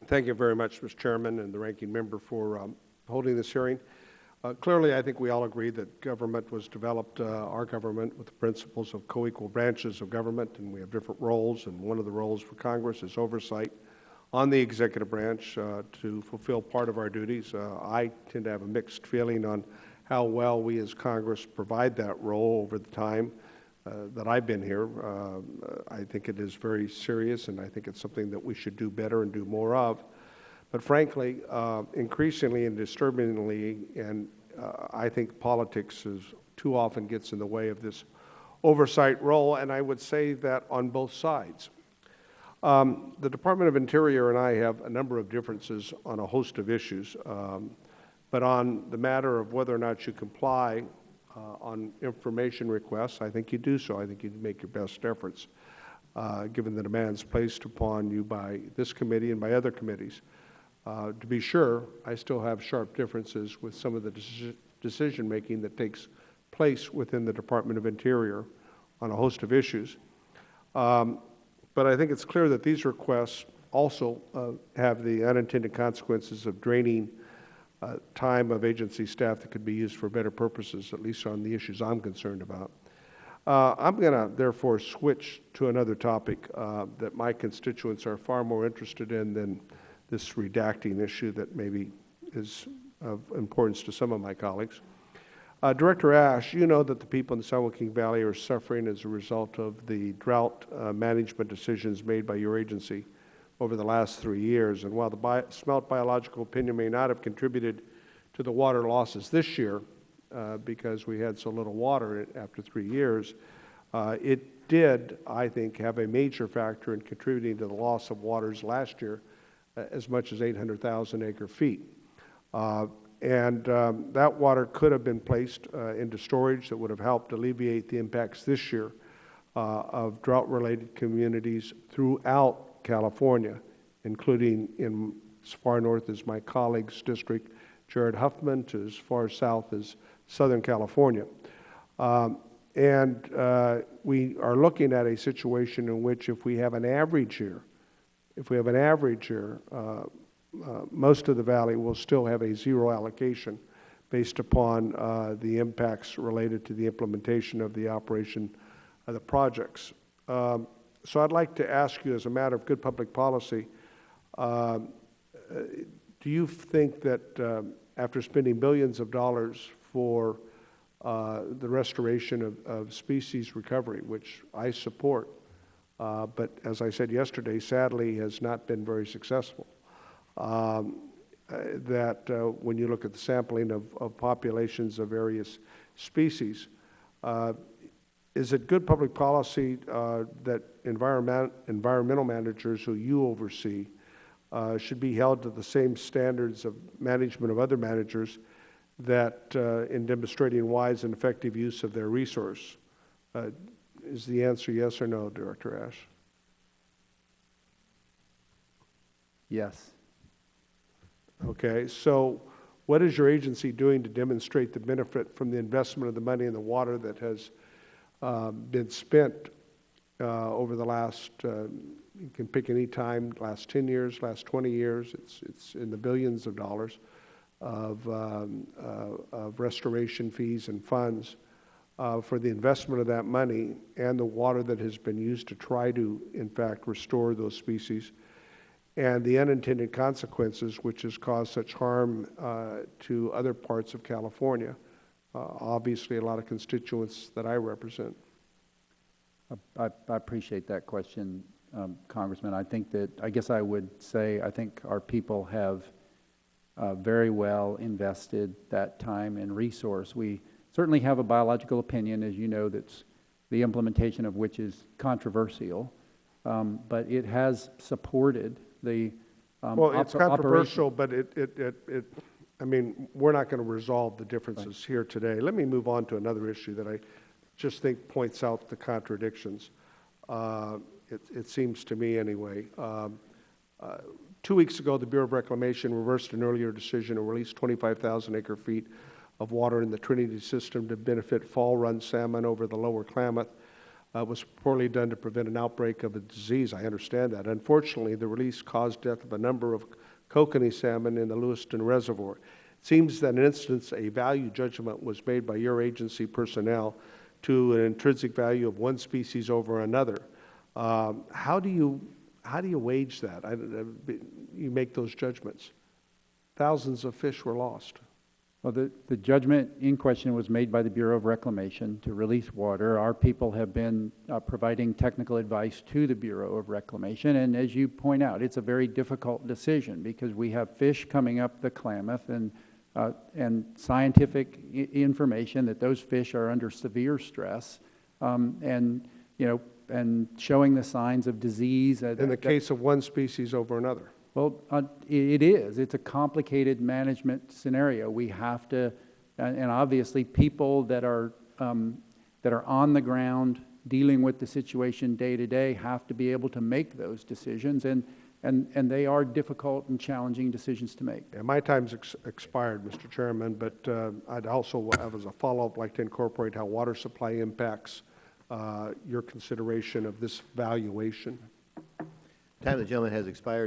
Thank you very much, Mr. Chairman, and the ranking member for holding this hearing. Clearly, I think we all agree that government was developed, our government, with the principles of co-equal branches of government, and we have different roles, and one of the roles for Congress is oversight on the executive branch to fulfill part of our duties. I tend to have a mixed feeling on how well we as Congress provide that role over the time that I've been here. I think it is very serious, and I think it's something that we should do better and do more of. But frankly, increasingly and disturbingly, and I think politics too often gets in the way of this oversight role, and I would say that on both sides. The Department of Interior and I have a number of differences on a host of issues, but on the matter of whether or not you comply on information requests, I think you do so. I think you make your best efforts, given the demands placed upon you by this committee and by other committees. To be sure, I still have sharp differences with some of the decision-making that takes place within the Department of Interior on a host of issues. But I think it's clear that these requests also have the unintended consequences of draining time of agency staff that could be used for better purposes, at least on the issues I'm concerned about. I'm going to therefore switch to another topic that my constituents are far more interested in than this redacting issue that maybe is of importance to some of my colleagues. Director Ash, you know that the people in the San Joaquin Valley are suffering as a result of the drought management decisions made by your agency over the last 3 years. And while the smelt biological opinion may not have contributed to the water losses this year because we had so little water after 3 years, it did, I think, have a major factor in contributing to the loss of waters last year, as much as 800,000 acre-feet. That water could have been placed into storage that would have helped alleviate the impacts this year of drought-related communities throughout California, including in as far north as my colleague's district, Jared Huffman, to as far south as Southern California. We are looking at a situation in which if we have an average year, most of the valley will still have a zero allocation based upon the impacts related to the implementation of the operation of the projects. So I'd like to ask you, as a matter of good public policy, do you think that after spending billions of dollars for the restoration of species recovery, which I support, but as I said yesterday, sadly has not been very successful, that when you look at the sampling of populations of various species, is it good public policy that environmental managers who you oversee should be held to the same standards of management of other managers that in demonstrating wise and effective use of their resource? Is the answer yes or no, Director Ash? Yes. Okay, so what is your agency doing to demonstrate the benefit from the investment of the money in the water that has been spent over the last, you can pick any time, last 10 years, last 20 years, it's in the billions of dollars of restoration fees and funds for the investment of that money and the water that has been used to try to, in fact, restore those species, and the unintended consequences which has caused such harm to other parts of California, obviously a lot of constituents that I represent. I appreciate that question, Congressman. I guess I would say I think our people have very well invested that time and resource. We certainly have a biological opinion, as you know, that's the implementation of which is controversial, but it has supported the well, it's controversial, but I mean, we're not going to resolve the differences here today. Let me move on to another issue that I just think points out the contradictions. It seems to me anyway. 2 weeks ago, the Bureau of Reclamation reversed an earlier decision to release 25,000 acre-feet of water in the Trinity system to benefit fall run salmon over the lower Klamath. was poorly done to prevent an outbreak of a disease. I understand that. Unfortunately, the release caused death of a number of kokanee salmon in the Lewiston Reservoir. It seems that in an instance, a value judgment was made by your agency personnel to an intrinsic value of one species over another. How do you wage that? You make those judgments. Thousands of fish were lost. Well, the judgment in question was made by the Bureau of Reclamation to release water. Our people have been providing technical advice to the Bureau of Reclamation, and as you point out, it's a very difficult decision because we have fish coming up the Klamath and scientific information that those fish are under severe stress, and showing the signs of disease. In the case of one species over another. Well, it is. It's a complicated management scenario. We have to, and obviously people that are on the ground dealing with the situation day to day have to be able to make those decisions, and they are difficult and challenging decisions to make. Yeah, my time's expired, Mr. Chairman, but I'd also have as a follow-up like to incorporate how water supply impacts your consideration of this valuation. Time of the gentleman has expired.